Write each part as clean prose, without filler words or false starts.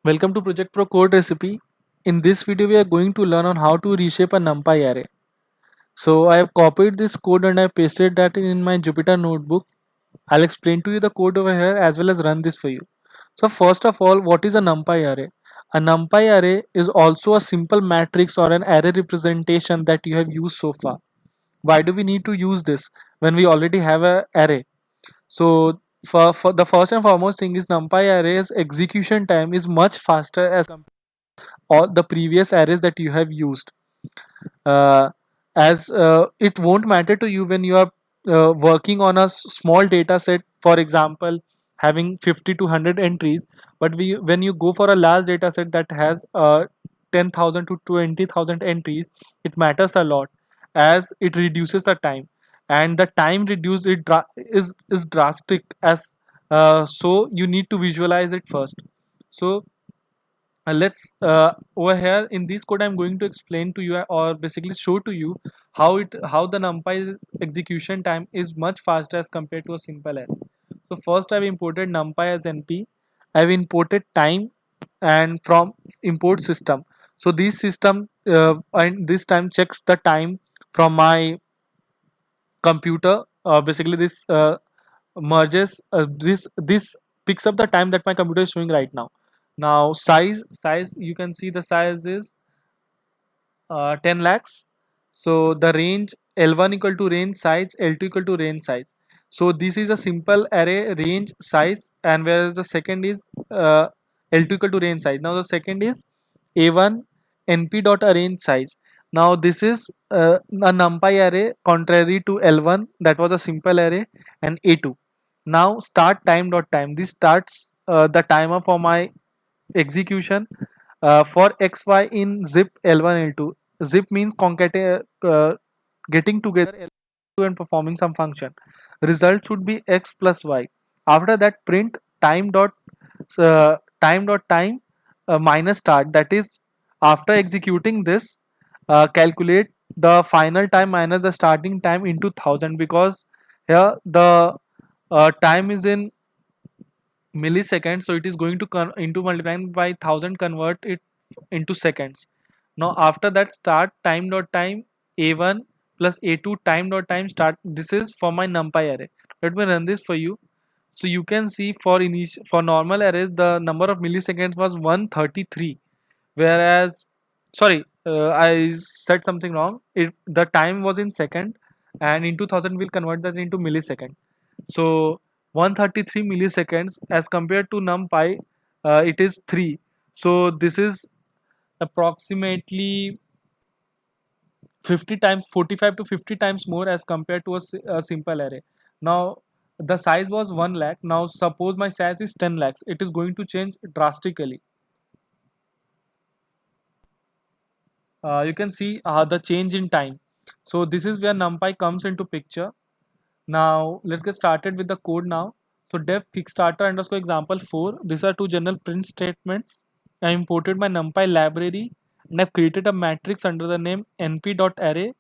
Welcome to Project Pro Code Recipe. In this video, we are going to learn on how to reshape a NumPy array. So I have copied this code and I pasted that in my Jupyter notebook. I'll explain to you the code over here as well as run this for you. So first of all, what is a NumPy array? A NumPy array is also a simple matrix or an array representation that you have used so far. Why do we need to use this when we already have an array? So for the first and foremost thing is NumPy arrays execution time is much faster as compared all the previous arrays that you have used, uh, as it won't matter to you when you are working on a small data set, for example having 50 to 100 entries, but when you go for a large data set that has 10,000 to 20,000 entries, it matters a lot as it reduces the time, and the time reduced is drastic as so you need to visualize it first. So let's over here in this code I'm going to explain to you or basically show to you how the numpy execution time is much faster as compared to a simple array. So first I've imported numpy as np. I've imported time and from import system. So this system and this time checks the time from my computer. Basically this merges this picks up the time that my computer is showing right now. Now size you can see the size is 10 lakhs. So the range L1 equal to range size, L2 equal to range size. So this is a simple array range size, and whereas the second is L2 equal to range size. Now the second is A1 np dot arrange size. Now this is a numpy array contrary to L1 that was a simple array and A2. Now start time dot time. This starts the timer for my execution for xy in zip L1 L2. Zip means getting together L2 and performing some function. Result should be x plus y. After that print time minus start, that is after executing this calculate the final time minus the starting time into 1000, because here the time is in milliseconds, so it is going to into multiplying by 1000 convert it into seconds. Now after that start time dot time a1 plus a2 time dot time start. This is for my numpy array. Let me run this for you. So you can see for normal arrays the number of milliseconds was 133, whereas sorry, I said something wrong. The time was in second, and in 2000 we'll convert that into millisecond. So 133 milliseconds as compared to numpy, it is 3. So this is approximately 50 times 45 to 50 times more as compared to a simple array. Now the size was 1 lakh. Now suppose my size is 10 lakhs, it is going to change drastically. You can see the change in time. So this is where numpy comes into picture. Now let's get started with the code now. So def kickstarter underscore example 4. These are two general print statements. I imported my numpy library and I've created a matrix under the name np.array.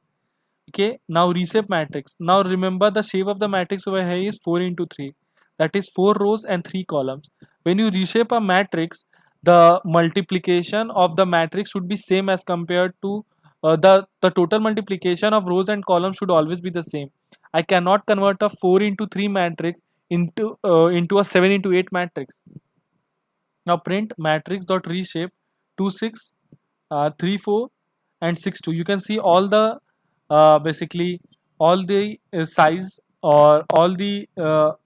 Okay, now reshape matrix. Now remember the shape of the matrix over here is 4 into 3. That is 4 rows and 3 columns. When you reshape a matrix, the multiplication of the matrix should be same as compared to the total multiplication of rows and columns should always be the same. I cannot convert a 4 into 3 matrix into a 7 into 8 matrix. Now print matrix dot reshape 2 6 3 4 and 6 2. You can see all the basically all the size or all the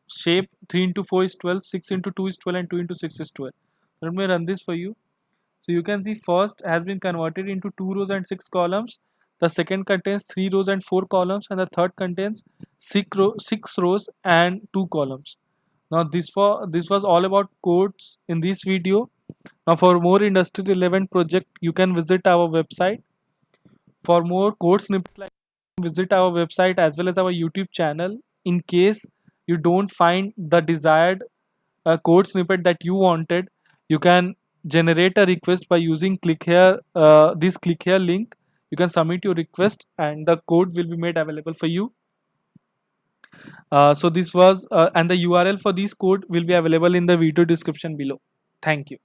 shape. 3 into 4 is 12, 6 into 2 is 12, and 2 into 6 is 12. Let me run this for you. So you can see first has been converted into 2 rows and 6 columns. The second contains 3 rows and 4 columns, and the third contains 6 rows and 2 columns. Now this was all about codes in this video. Now for more industry relevant project, you can visit our website. For more code snippets like visit our website as well as our YouTube channel. In case you don't find the desired code snippet that you wanted, you can generate a request by using click here this click here link. You can submit your request and the code will be made available for you. So this was and the URL for this code will be available in the video description below. Thank you.